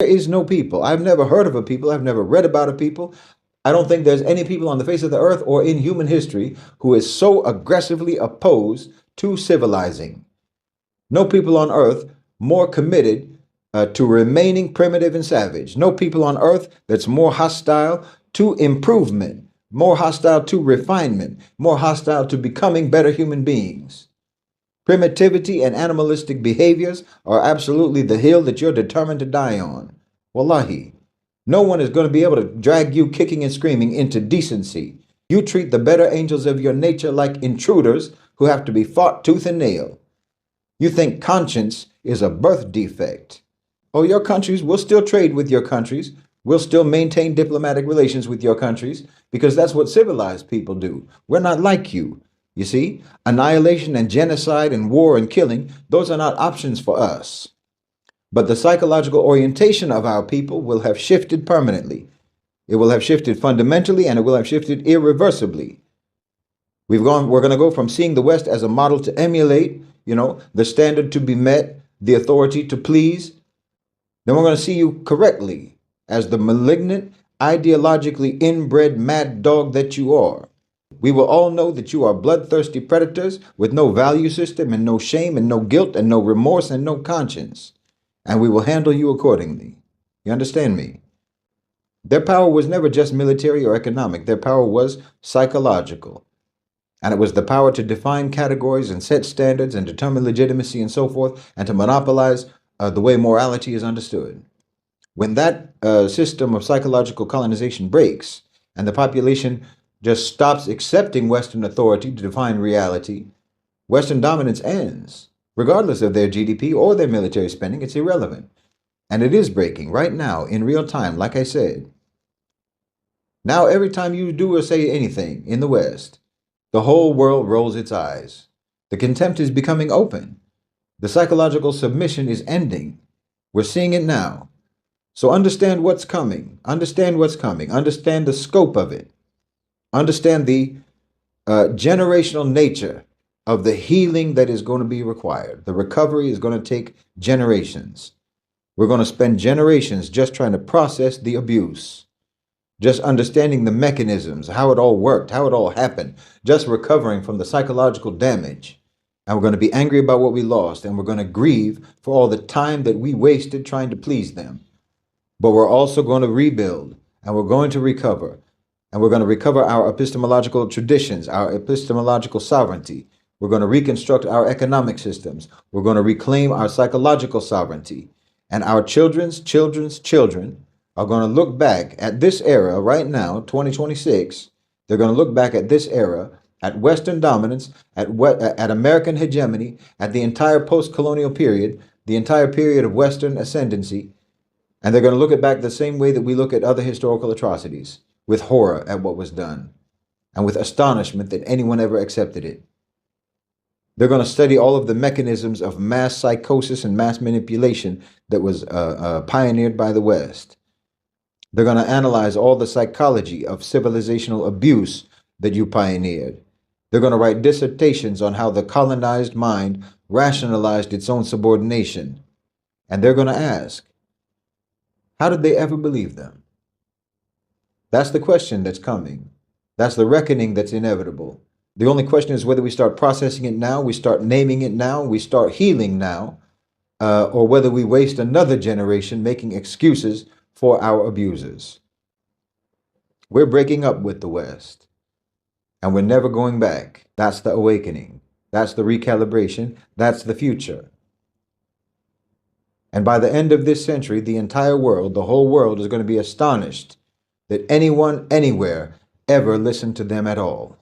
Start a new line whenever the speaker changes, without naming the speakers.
There is no people. I've never heard of a people. I've never read about a people. I don't think there's any people on the face of the earth or in human history who is so aggressively opposed to civilizing. No people on earth more committed to remaining primitive and savage. No people on earth that's more hostile to improvement, more hostile to refinement, more hostile to becoming better human beings. Primitivity and animalistic behaviors are absolutely the hill that you're determined to die on. Wallahi. No one is going to be able to drag you kicking and screaming into decency. You treat the better angels of your nature like intruders who have to be fought tooth and nail. You think conscience is a birth defect. Oh, your countries, we'll still trade with your countries. We'll still maintain diplomatic relations with your countries because that's what civilized people do. We're not like you. You see, annihilation and genocide and war and killing, those are not options for us. But the psychological orientation of our people will have shifted permanently. It will have shifted fundamentally and it will have shifted irreversibly. We're going to go from seeing the West as a model to emulate, the standard to be met, the authority to please. Then we're going to see you correctly as the malignant, ideologically inbred mad dog that you are. We will all know that you are bloodthirsty predators with no value system and no shame and no guilt and no remorse and no conscience. And we will handle you accordingly. You understand me? Their power was never just military or economic. Their power was psychological. And it was the power to define categories and set standards and determine legitimacy and so forth, and to monopolize the way morality is understood. When that system of psychological colonization breaks and the population just stops accepting Western authority to define reality, Western dominance ends. Regardless of their GDP or their military spending, it's irrelevant. And it is breaking right now in real time, like I said. Now, every time you do or say anything in the West, the whole world rolls its eyes. The contempt is becoming open. The psychological submission is ending. We're seeing it now. So understand what's coming. Understand what's coming. Understand the scope of it. Understand the generational nature of the healing that is going to be required. The recovery is going to take generations. We're going to spend generations just trying to process the abuse, just understanding the mechanisms, how it all worked, how it all happened, just recovering from the psychological damage. And we're going to be angry about what we lost, and we're going to grieve for all the time that we wasted trying to please them. But we're also going to rebuild, and we're going to recover. And we're going to recover our epistemological traditions, our epistemological sovereignty. We're going to reconstruct our economic systems. We're going to reclaim our psychological sovereignty. And our children's children are going to look back at this era right now, 2026. They're going to look back at this era, at Western dominance, at American hegemony, at the entire post-colonial period, the entire period of Western ascendancy. And they're going to look at back the same way that we look at other historical atrocities, with horror at what was done, and with astonishment that anyone ever accepted it. They're going to study all of the mechanisms of mass psychosis and mass manipulation that was pioneered by the West. They're going to analyze all the psychology of civilizational abuse that you pioneered. They're going to write dissertations on how the colonized mind rationalized its own subordination. And they're going to ask, how did they ever believe them? That's the question that's coming. That's the reckoning that's inevitable. The only question is whether we start processing it now, we start naming it now, we start healing now, or whether we waste another generation making excuses for our abusers. We're breaking up with the West, and we're never going back. That's the awakening. That's the recalibration. That's the future. And by the end of this century, the entire world, the whole world, is going to be astonished that anyone, anywhere, ever listened to them at all.